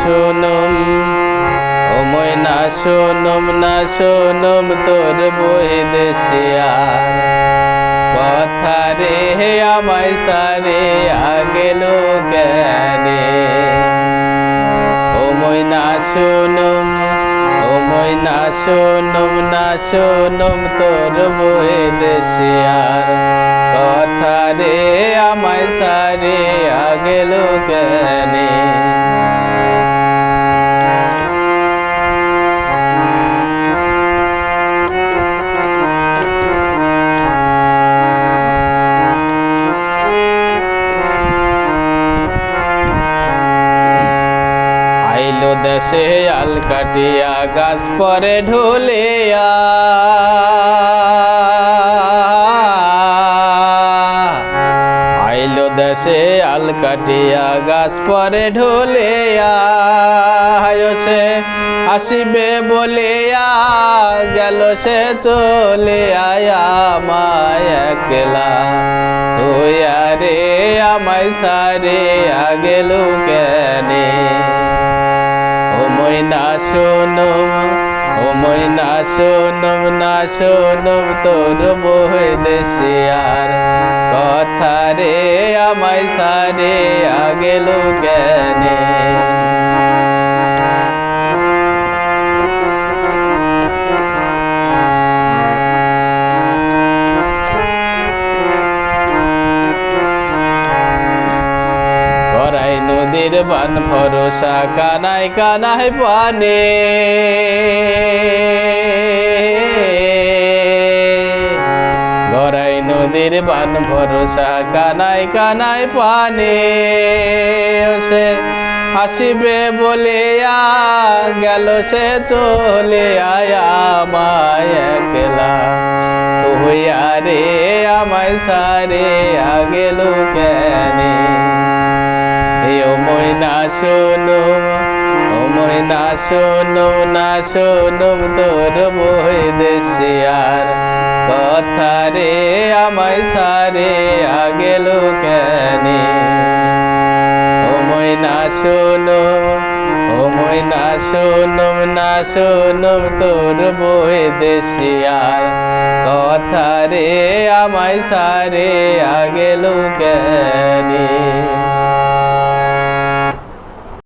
শুনুম ও ময়না শুনুম না শুনুম তোর বৈদেশিয়ার কথা রে আমায় সারিয়া গেল কেনে ও ময়না শুনুম ও ময়না শুনুম না শুনুম তোর বৈদেশিয়ার কথা রে আমায় সারিয়া গেল কেনে দেশে আল কাটিয়া গাছ পরে ঢুলিয়া আইলো দেশে আল কাটিয়া গাছ পরে ঢুলিয়া সে আসিবে বলিয়া গেল সে চলে আমায় একলা তুই আরে আমায় সারিয়া গেল কেনে ও ময়না শুনুম ও ময়না শুনুম না শুনুম তোর বৈদেশিয়ার কথা রে আমায় সারিয়া গেল কেনে নদীর বান ভরসা কানাই কানাই পানে গড়াই নদীর বান ভরসা কানাই কানাই পানে সে আসিবে বলিয়া গেল সে চলে আমায় একলা তুই আরে আমায় সারিয়া গেল কেনে ও ময়না শুনুম ও ময়না শুনুম না শুনুম তোর বৈদেশিয়ার কথা রে আমায় সারিয়া গেল কেনে ও ময়না শুনুম ও ময়না শুনুম না শুনুম তোর বৈদেশিয়ার কথা রে আমায় সারিয়া গেল কেনে